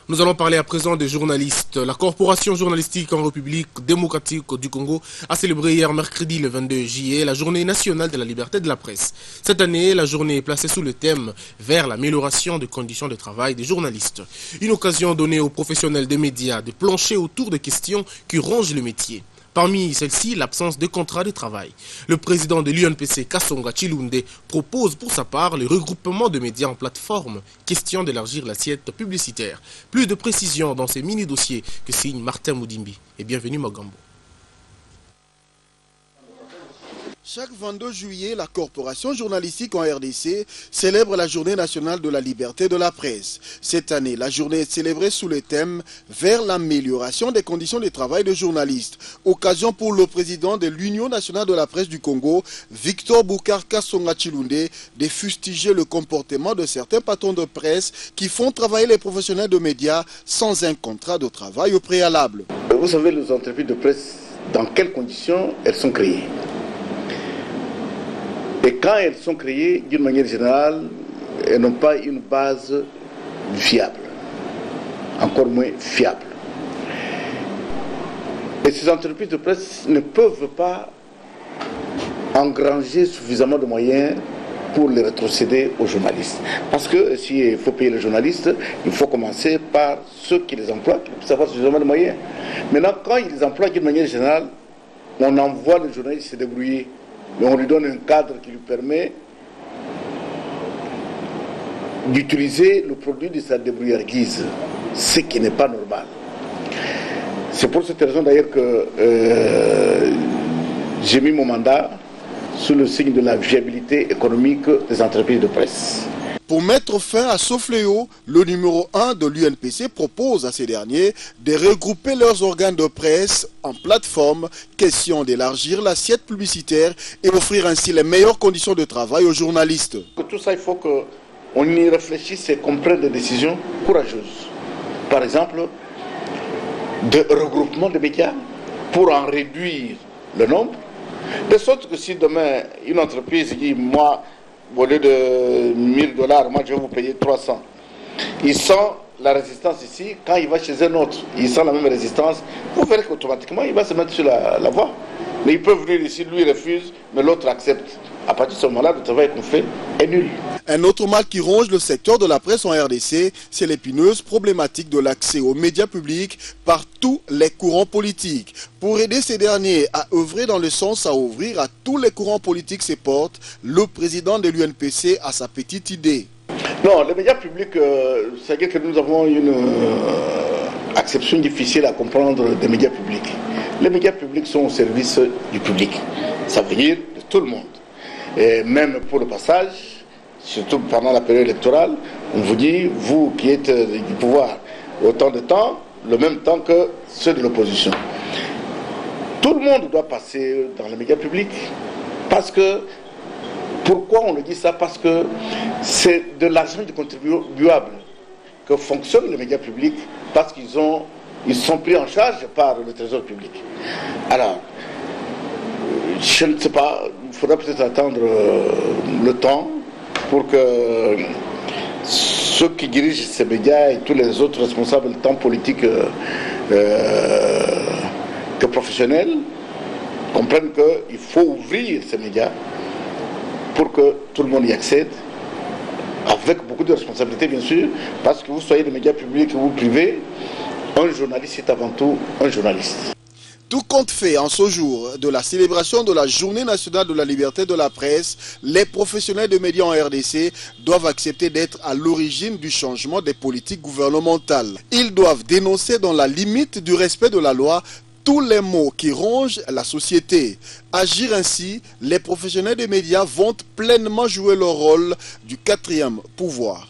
Nous allons parler à présent des journalistes. La Corporation journalistique en République démocratique du Congo a célébré hier mercredi le 22 juillet la journée nationale de la liberté de la presse. Cette année, la journée est placée sous le thème « Vers l'amélioration des conditions de travail des journalistes ». Une occasion donnée aux professionnels des médias de plancher autour de questions qui rongent le métier. Parmi celles-ci, l'absence de contrat de travail. Le président de l'UNPC, Kasonga Chilunde, propose pour sa part le regroupement de médias en plateforme, question d'élargir l'assiette publicitaire. Plus de précisions dans ces mini-dossiers que signe Martin Moudimbi. Et bienvenue Magambo. Chaque 22 juillet, la Corporation journalistique en RDC célèbre la journée nationale de la liberté de la presse. Cette année, la journée est célébrée sous le thème « Vers l'amélioration des conditions de travail des journalistes ». Occasion pour le président de l'Union nationale de la presse du Congo, Victor Boukar Kasonga Chilunde, de fustiger le comportement de certains patrons de presse qui font travailler les professionnels de médias sans un contrat de travail au préalable. Vous savez, les entreprises de presse, dans quelles conditions elles sont créées? Et quand elles sont créées, d'une manière générale, elles n'ont pas une base fiable, encore moins fiable. Et ces entreprises de presse ne peuvent pas engranger suffisamment de moyens pour les rétrocéder aux journalistes. Parce que s'il faut payer les journalistes, il faut commencer par ceux qui les emploient, qui puissent avoir suffisamment de moyens. Maintenant, quand ils les emploient d'une manière générale, on envoie le journaliste se débrouiller. Mais on lui donne un cadre qui lui permet d'utiliser le produit de sa débrouillardise, ce qui n'est pas normal. C'est pour cette raison d'ailleurs que j'ai mis mon mandat sous le signe de la viabilité économique des entreprises de presse. Pour mettre fin à ce fléau, le numéro 1 de l'UNPC propose à ces derniers de regrouper leurs organes de presse en plateforme, question d'élargir l'assiette publicitaire et offrir ainsi les meilleures conditions de travail aux journalistes. Tout ça, il faut qu'on y réfléchisse et qu'on prenne des décisions courageuses. Par exemple, de regroupement de médias pour en réduire le nombre, de sorte que si demain une entreprise dit « moi, au lieu de 1000 $, moi je vais vous payer 300. Il sent la résistance ici, quand il va chez un autre, il sent la même résistance, vous verrez qu'automatiquement il va se mettre sur la voie. Mais il peut venir ici, lui refuse, mais l'autre accepte. À partir de ce moment-là, le travail qu'on fait est nul. Un autre mal qui ronge le secteur de la presse en RDC, c'est l'épineuse problématique de l'accès aux médias publics par tous les courants politiques. Pour aider ces derniers à œuvrer dans le sens à ouvrir à tous les courants politiques ses portes, le président de l'UNPC a sa petite idée. Non, les médias publics, c'est-à-dire que nous avons une acception difficile à comprendre des médias publics. Les médias publics sont au service du public. Ça veut dire de tout le monde. Et même pour le passage, surtout pendant la période électorale, on vous dit, vous qui êtes du pouvoir, autant de temps, le même temps que ceux de l'opposition. Tout le monde doit passer dans les médias publics. Parce que, pourquoi on le dit ça? Parce que c'est de l'argent du contribuable que fonctionnent les médias publics, parce qu'ils sont pris en charge par le trésor public. Alors, je ne sais pas, il faudra peut-être attendre le temps pour que ceux qui dirigent ces médias et tous les autres responsables, tant politiques que professionnels, comprennent qu'il faut ouvrir ces médias pour que tout le monde y accède, avec beaucoup de responsabilités bien sûr, parce que vous soyez des médias publics ou privés, un journaliste est avant tout un journaliste. Tout compte fait, en ce jour de la célébration de la Journée nationale de la liberté de la presse, les professionnels de médias en RDC doivent accepter d'être à l'origine du changement des politiques gouvernementales. Ils doivent dénoncer dans la limite du respect de la loi tous les maux qui rongent la société. Agir ainsi, les professionnels des médias vont pleinement jouer leur rôle du 4e pouvoir.